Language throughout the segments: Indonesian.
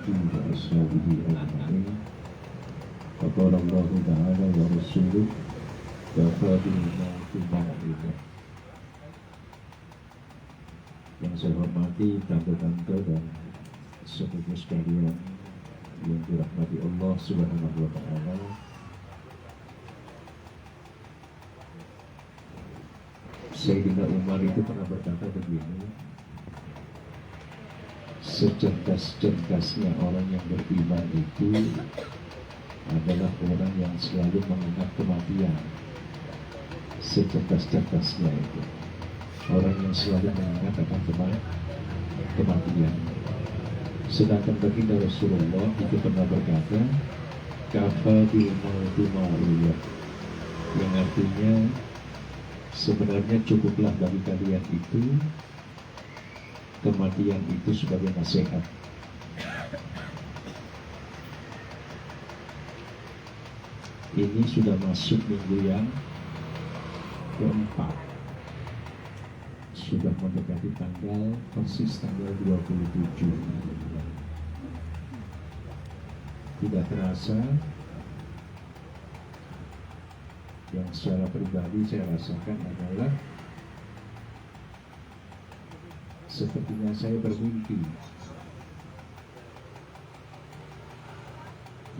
وأصحابه أجمعين. فقال الله تعالى ورسوله كفى بالموت موعظة. Yang saya hormati tante-tante dan sepupu sekalian yang dirahmati Allah Subhanahu wa Ta'ala. Sayyidina Umar itu pernah berkata begini, secerdas-cerdasnya orang yang beriman itu adalah orang yang selalu mengingat kematian. Secerdas-cerdasnya itu orang yang selalu mengingat akan kematian. Sedangkan baginda Rasulullah itu pernah berkata, kafa bil mauti ma'iyah, yang artinya sebenarnya cukuplah bagi kalian itu kematian itu sebagai nasihat. Ini sudah masuk minggu yang keempat, sudah mendekati tanggal persis tanggal 27. Tidak terasa, yang secara pribadi saya rasakan adalah sepertinya saya bermimpi.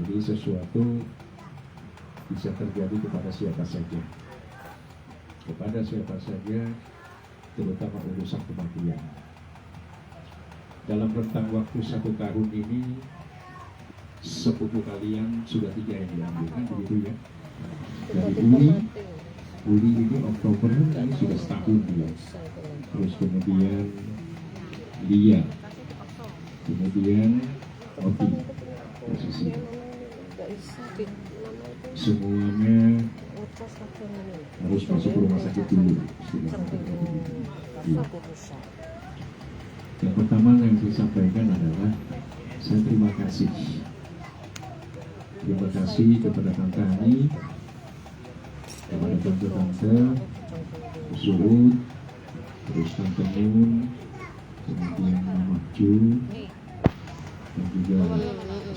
Jadi sesuatu bisa terjadi kepada siapa saja, terutama urusan kematian. Dalam rentang waktu 1 tahun ini, sepupu kalian sudah 3 yang diambil, kan begitu ya? Dari Uli ini Oktober ini sudah setahun dia. Terus kemudian Lia, kemudian Opi, posisi semuanya harus masuk ke rumah sakit dulu. Yang pertama yang saya sampaikan adalah saya terima kasih kepada Tante Ani, kepada tante-tante Zuhud, terus Tante Nun, kemudian Mama Ju, dan juga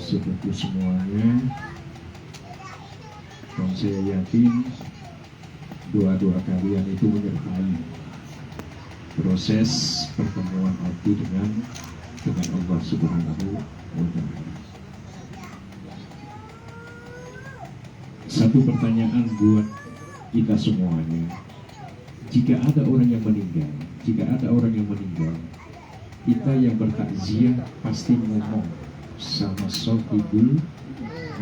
sepupu semuanya. Dan saya yakin doa-doa kalian itu menyertai proses pertemuan aku dengan Allah Subhanahu wa Ta'ala. Satu pertanyaan buat kita semuanya. Jika ada orang yang meninggal, kita yang bertakziah pasti ngomong sama sahibul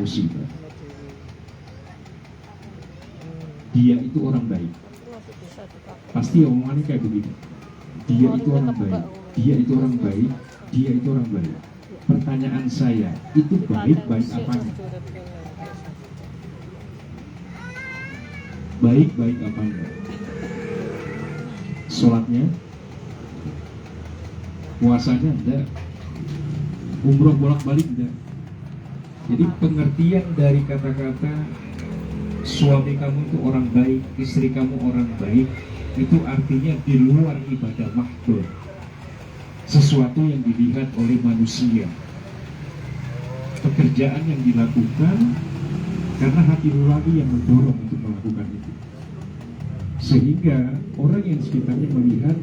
musibah. Dia itu orang baik. Pasti omongannya kayak begitu. Dia itu orang baik. Pertanyaan saya, itu baik-baik apanya? Baik-baik apanya? Sholatnya? Puasanya enggak? Umroh bolak-balik enggak? Jadi pengertian dari kata-kata suami kamu itu orang baik, istri kamu orang baik, itu artinya di luar ibadah mahdhur, sesuatu yang dilihat oleh manusia, pekerjaan yang dilakukan karena hati nurani yang mendorong untuk melakukan itu, sehingga orang yang sekitarnya melihat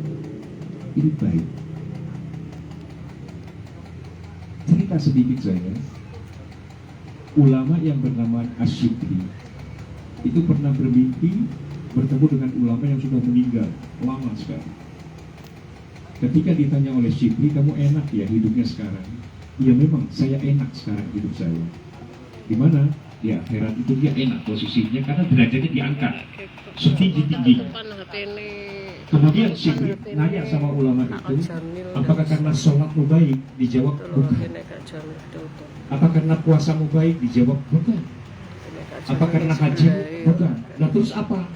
ini baik. Cerita sedikit saya, ulama yang bernama Asyikri itu pernah bermimpi bertemu dengan ulama yang sudah meninggal lama sekali. Ketika ditanya oleh Syikri, kamu enak ya hidupnya sekarang? Ya memang saya enak sekarang hidup saya. Di mana? Di akhirat itu dia enak posisinya karena derajatnya diangkat setinggi-tinggi. Kemudian Syikri nanya sama ulama itu, apakah karena sholatmu baik? Dijawab bukan. Apa karena puasamu baik? Dijawab bukan. Apa karena haji? Bukan. Nah terus apa?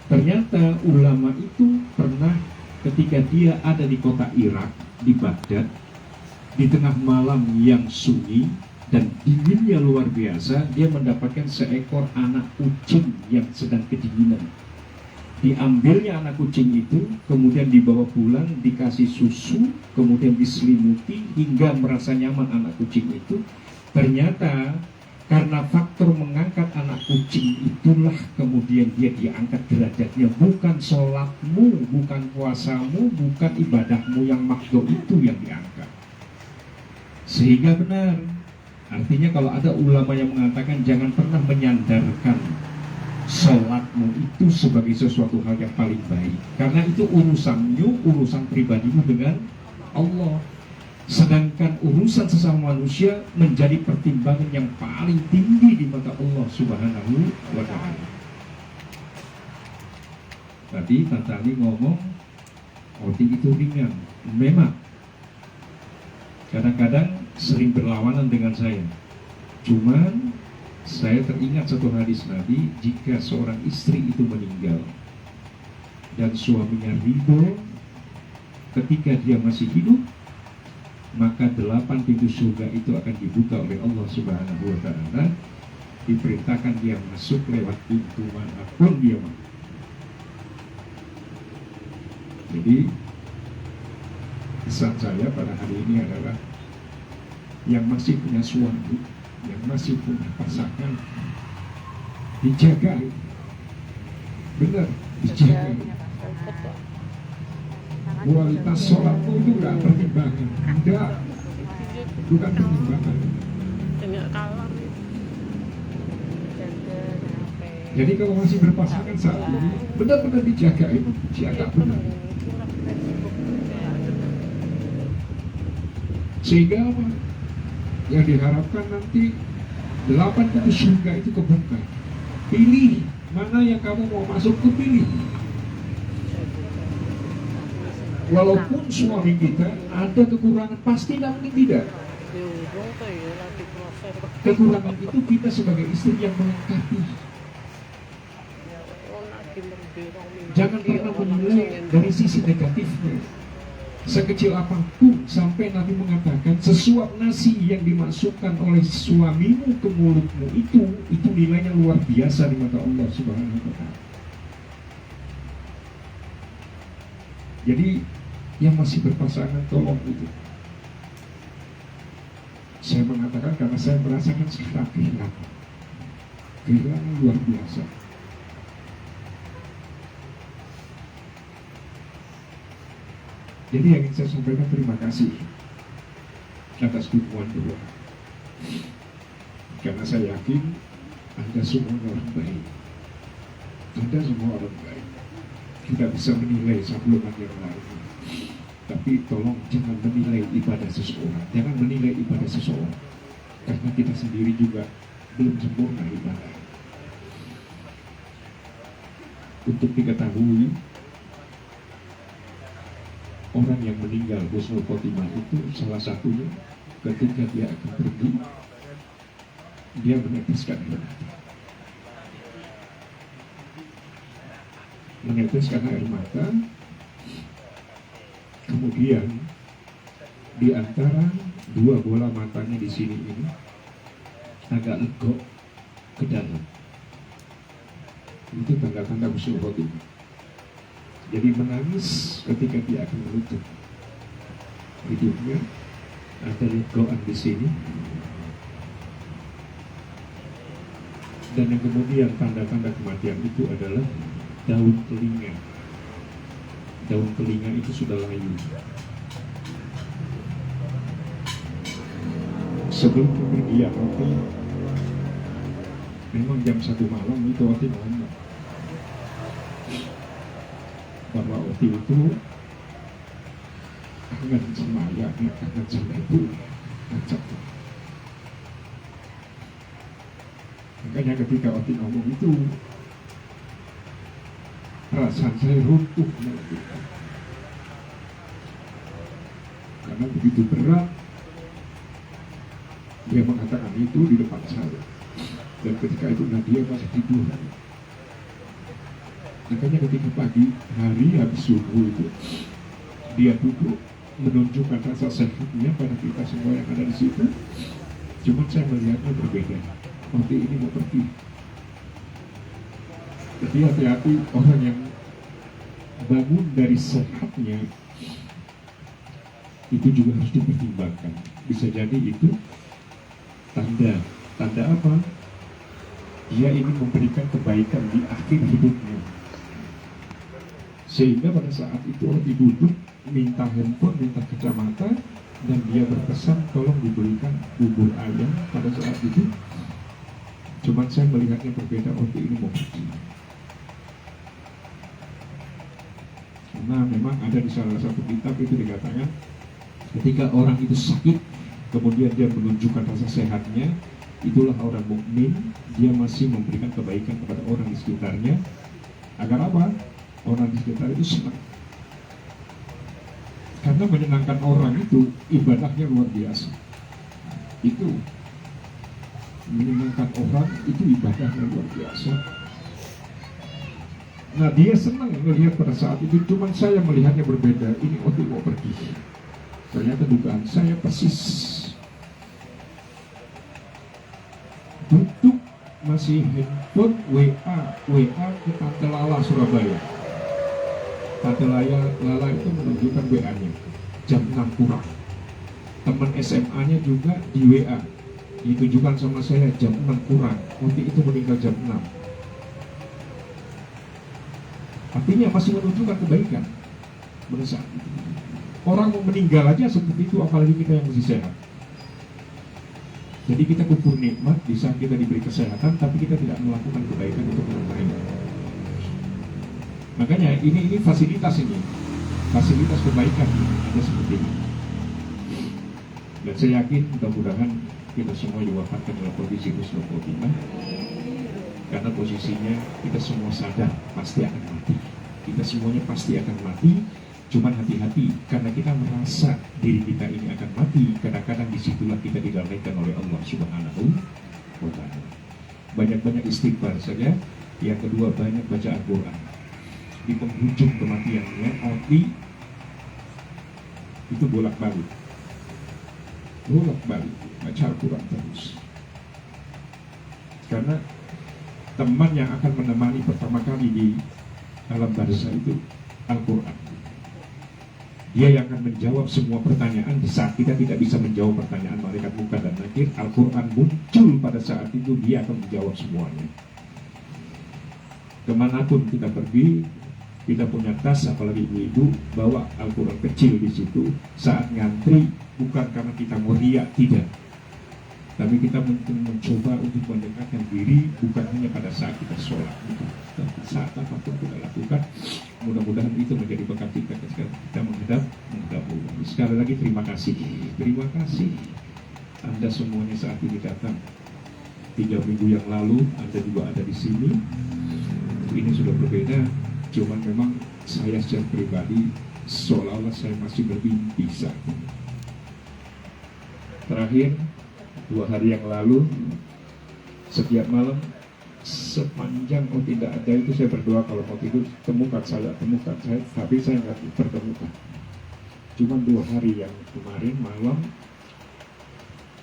Ternyata ulama itu pernah ketika dia ada di kota Irak, di Baghdad, di tengah malam yang sunyi dan dinginnya luar biasa, dia mendapatkan seekor anak kucing yang sedang kedinginan. Diambilnya anak kucing itu, kemudian dibawa pulang, dikasih susu, kemudian diselimuti hingga merasa nyaman anak kucing itu. Ternyata karena faktor mengangkat anak kucing itulah kemudian dia diangkat derajatnya. Bukan sholatmu, bukan puasamu, bukan ibadahmu yang makdo itu yang diangkat. Sehingga benar. Artinya kalau ada ulama yang mengatakan jangan pernah menyandarkan sholatmu itu sebagai sesuatu hal yang paling baik, karena itu urusan pribadimu dengan Allah. Sedangkan urusan sesama manusia menjadi pertimbangan yang paling tinggi di mata Allah Subhanahu wa ta'ala. Tadi Tante Ali ngomong outing itu ringan. Memang kadang-kadang sering berlawanan dengan saya. Cuman saya teringat satu hadis Nabi, jika seorang istri itu meninggal dan suaminya ridho ketika dia masih hidup, maka 8 pintu surga itu akan dibuka oleh Allah Subhanahu wa ta'ala. Diperintahkan dia masuk lewat pintu manapun dia mau. Jadi pesan saya pada hari ini adalah yang masih punya suami, yang masih punya pasangan, dijaga, benar, dijaga. Kualitas sholatmu itu enggak pertimbangan, enggak, bukan pertimbangan. Jadi kalau masih berpasangan saat ini, benar-benar dijaga itu, jaga benar. Sehingga apa? Yang diharapkan nanti 8 pintu surga itu kebuka. Pilih mana yang kamu mau masuk, ke pilih. Walaupun suami kita ada kekurangan, pasti tidak mungkin tidak. Kekurangan itu kita sebagai istri yang melengkapi. Jangan pernah menilai dari sisi negatifnya. Sekecil apapun, sampai Nabi mengatakan sesuap nasi yang dimasukkan oleh suamimu ke mulutmu itu nilainya luar biasa di mata Allah Subhanahu wa ta'ala. Jadi yang masih berpasangan tolong itu. Saya mengatakan karena saya merasakan sekarang kehilangan luar biasa. Jadi yang ingin saya sampaikan, terima kasih atas dukungan doa. Karena saya yakin Anda semua orang baik. Anda semua orang baik. Kita bisa menilai sebelumnya yang lain. Tapi tolong jangan menilai ibadah seseorang. Jangan menilai ibadah seseorang. Karena kita sendiri juga belum sempurna ibadah. Untuk diketahui, orang yang meninggal husnul khotimah itu salah satunya ketika dia akan pergi, dia meneteskan air mata. Meneteskan air mata, kemudian di antara dua bola matanya di sini ini agak legok ke dalam. Itu tanda-tanda husnul khotimah. Jadi menangis ketika dia akan menutup hidupnya, ada legoan di sini. Dan yang kemudian tanda-tanda kematian itu adalah daun telinga. Daun telinga itu sudah layu. Sebelum kepergian roti, memang jam 1 malam itu roti ngomong bahwa waktu itu kangen sama ayahnya, kangen sama ibu, makanya ketika Oti ngomong itu perasaan saya runtuh karena begitu berat dia mengatakan itu di depan saya, dan ketika itu Nadia masih tidur. Makanya ketika pagi hari habis subuh itu dia duduk menunjukkan rasa sakitnya pada kita semua yang ada di situ. Cuma saya melihatnya berbeda. Waktu ini mau pergi. Jadi hati-hati orang yang bangun dari sehatnya itu juga harus dipertimbangkan. Bisa jadi itu tanda apa? Dia ingin memberikan kebaikan di akhir hidupnya, sehingga pada saat itu orang duduk minta handphone, minta kacamata, dan dia berpesan tolong diberikan bubur ayam pada saat itu. Cuman saya melihatnya berbeda waktu ini mau pergi. Karena memang ada di salah satu kitab itu dikatakan ketika orang itu sakit kemudian dia menunjukkan rasa sehatnya, itulah orang mukmin. Dia masih memberikan kebaikan kepada orang di sekitarnya agar apa? Orang di sekitar itu senang. Karena menyenangkan orang itu ibadahnya luar biasa. Itu menyenangkan orang itu ibadahnya luar biasa. Nah, dia senang melihat pada saat itu. Cuman saya melihatnya berbeda. Ini waktu mau pergi, ternyata dugaan saya persis. Duduk masih handphone, WA ke Tante Lala Surabaya. Tante Lala itu menunjukkan WA-nya jam 6 kurang. Teman SMA-nya juga di WA ditujukan sama saya jam 6 kurang. Waktu itu meninggal jam 6. Artinya masih menunjukkan kebaikan pada saat itu. Orang mau meninggal aja seperti itu, apalagi kita yang masih sehat. Jadi kita kukur nikmat di saat kita diberi kesehatan, tapi kita tidak melakukan kebaikan untuk orang lain. Makanya ini fasilitas kebaikan ada seperti ini. Dan saya yakin mudah-mudahan kita semua diwafatkan dalam kondisi husnul khotimah. Karena posisinya kita semua sadar pasti akan mati. Kita semuanya pasti akan mati. Cuman hati-hati, karena kita merasa diri kita ini akan mati, kadang-kadang disitulah kita didamaikan oleh Allah Subhanahu wa Ta'ala. Banyak-banyak istighfar saja. Yang kedua, banyak baca Al-Quran. Di penghujung kematiannya, Oti itu bolak-balik baca Al-Quran terus. Karena teman yang akan menemani pertama kali di alam barzah itu Al-Quran. Dia yang akan menjawab semua pertanyaan di saat kita tidak bisa menjawab pertanyaan malaikat munkar dan nakir. Al-Quran muncul pada saat itu, dia akan menjawab semuanya. Kemanapun kita pergi, kita punya tas, apalagi ibu-ibu, bawa Al-Quran kecil di situ. Saat ngantri, bukan karena kita mau riak, tidak. Tapi kita mencoba untuk mendekatkan diri, bukan hanya pada saat kita sholat, tapi saat apapun kita lakukan. Mudah-mudahan itu menjadi bekal kita ketika kita menghadap Allah. Sekali lagi terima kasih Anda semuanya saat ini datang. 3 minggu yang lalu Anda juga ada di sini. Ini sudah berbeda, cuman memang saya secara pribadi seolah-olah saya masih bermimpi saat ini. Terakhir 2 hari yang lalu, setiap malam sepanjang tidak ada itu saya berdoa kalau mau tidur, temukan saya, tapi saya nggak bertemukan. Cuma 2 hari yang kemarin malam,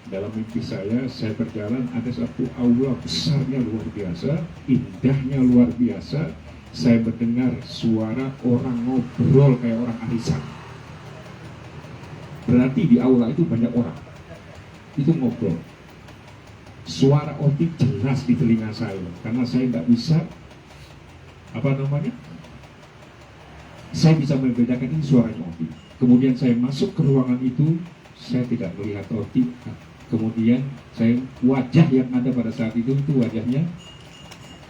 dalam mimpi saya berjalan, ada satu aula besarnya luar biasa, indahnya luar biasa. Saya mendengar suara orang ngobrol kayak orang arisan. Berarti di aula itu banyak orang. Itu ngobrol. Suara Oti jelas di telinga saya, karena saya nggak bisa saya bisa membedakan ini suaranya Oti. Kemudian saya masuk ke ruangan itu, saya tidak melihat Oti. Kemudian saya wajah yang ada pada saat itu wajahnya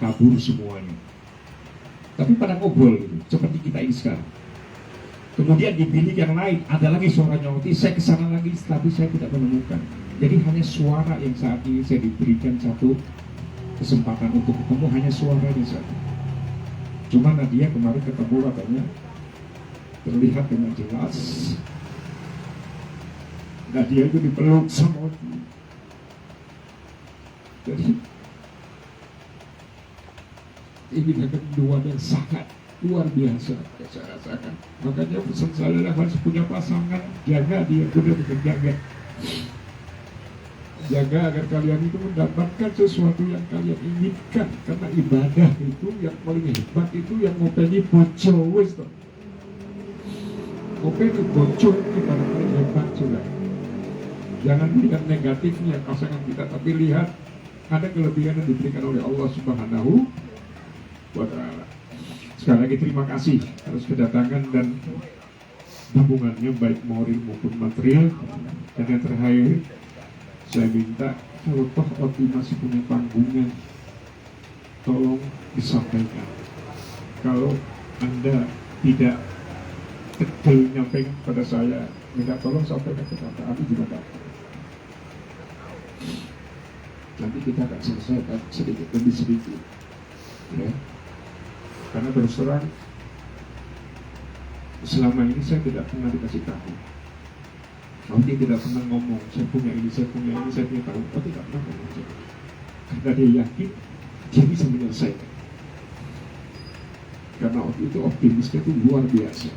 kabur semuanya. Tapi pada ngobrol gitu, seperti kita ini sekarang. Kemudian di bilik yang lain ada lagi suaranya Oti. Saya kesana lagi, tapi saya tidak menemukan. Jadi hanya suara yang saat ini saya diberikan satu kesempatan untuk ketemu, hanya suaranya saja. Cuma Nadia kemarin ketemu katanya terlihat dengan jelas. Nadia itu dipeluk sama Oti. Jadi ini kedua yang sangat luar biasa saya rasakan. Makanya pesan saya harus punya pasangan, jaga dia, benar-benar jaga agar kalian itu mendapatkan sesuatu yang kalian inginkan. Karena ibadah itu yang paling hebat itu yang ngopeni bojo wis. Oke itu bocor itu barangkali hebat sudah. Jangan lihat negatifnya pasangan kita, tapi lihat ada kelebihan yang diberikan oleh Allah Subhanahu wa Ta'ala. Sekali lagi terima kasih atas kedatangan dan dukungannya baik moral maupun material. Dan yang terakhir, saya minta kalau toh Odi masih punya panggungan, tolong disampaikan. Kalau Anda tidak kecil nyampaikan kepada saya, minta tolong sampaikan kepada Abi juga tak. Nanti kita akan selesaikan sedikit demi sedikit, ya. Karena terus terang selama ini saya tidak pernah dikasih tahu. Odi tidak pernah ngomong, saya punya ini, saya punya ini, saya punya tahu. Odi tidak pernah ngomong. Karena dia yakin dia bisa menyelesaikan. Karena Odi itu optimisnya itu luar biasa.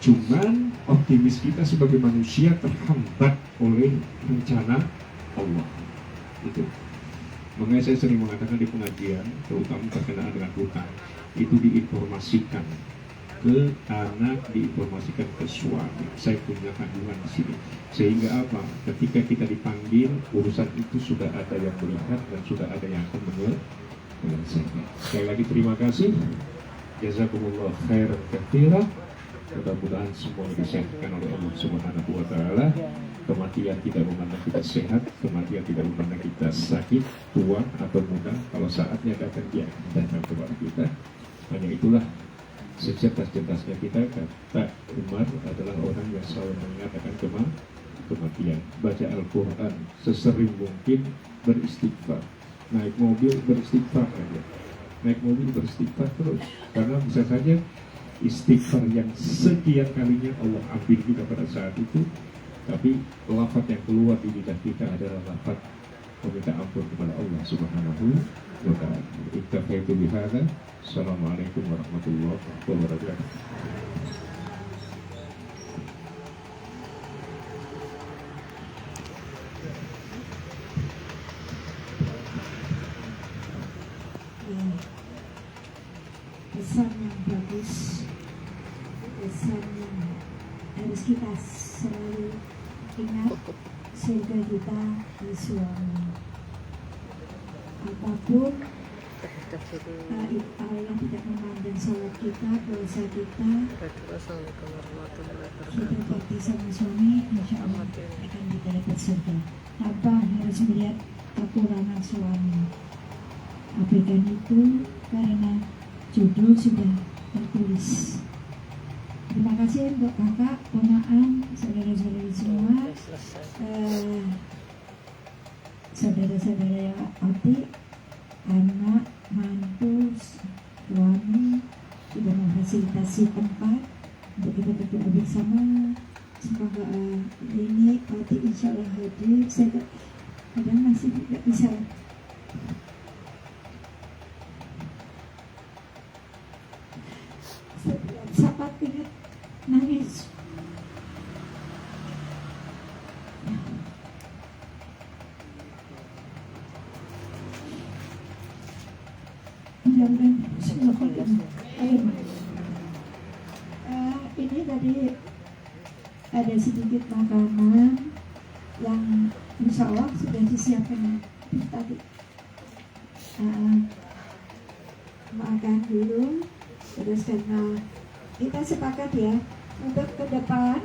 Cuman optimis kita sebagai manusia terhambat oleh rencana Allah. Itu. Makanya saya sering mengatakan di pengajian, terutama berkenaan dengan hutang, itu diinformasikan ke anak, diinformasikan ke suami. Saya punya kandungan di sini. Sehingga apa? Ketika kita dipanggil, urusan itu sudah ada yang melihat dan sudah ada yang akan menyelesaikan. Sekali lagi terima kasih. Jazakumullah khairan katsiran. Mudah-mudahan semuanya disehatkan oleh Allah Subhanahu wa Ta'ala. Kematian tidak memandang kita sehat, kematian tidak memandang kita sakit, tua atau muda. Kalau saatnya datang, dia datang kepada kita. Hanya itulah secerdas-cerdasnya kita. Kata Umar adalah orang yang selalu mengatakan kematian. Baca Al-Quran sesering mungkin, beristighfar. Naik mobil beristighfar aja. Naik mobil beristighfar terus. Karena bisa saja istighfar yang sekian kalinya Allah ambil juga pada saat itu. Tapi lafaz yang keluar di lidah kita adalah lafaz meminta ampun kepada Allah Subhanahu wa Ta'ala. Iktafaitu bihadza. Assalamualaikum warahmatullahi wabarakatuh. Pesan yang bagus, pesan yang harus kita selalu ingat, surga kita di suami. Apapun Allah tidak memandang sholat kita, dosa kita, kita bakti sama suami, insya Allah akan kita dapat surga tanpa harus melihat kekurangan suami. Abaikan itu karena judul sudah tertulis. Terima kasih untuk kakak, ponakan, saudara-saudari semua, saudara-saudara yang Ati, anak, mantu, suami sudah memfasilitasi tempat untuk kita berdoa bersama. Semoga ini Ati insya Allah hadir. Saya kadang masih tidak bisa sempat ingat nangis. Mudah-mudahan semua ini tadi ada sedikit makanan yang insya Allah sudah disiapkan tadi. Makan dulu. Terus karena kita sepakat ya untuk ke depan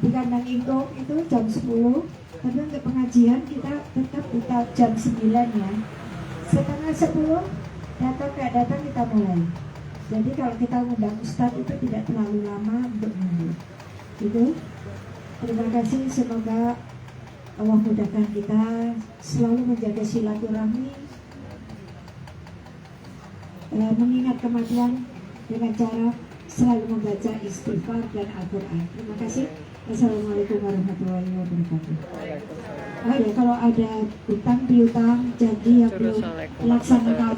di kandang ingkung itu jam 10, tapi untuk pengajian kita tetap buka jam 9 ya. Setengah 10 datang nggak datang kita mulai. Jadi kalau kita ngundang Ustadz itu tidak terlalu lama untuk menunggu. Itu terima kasih, semoga Allah mudahkan kita selalu menjaga silaturahmi, mengingat kematian dengan cara selalu membaca istighfar dan Al-Quran. Terima kasih. Assalamualaikum warahmatullahi wabarakatuh. Oh ya, kalau ada utang piutang janji yang belum dilaksanakan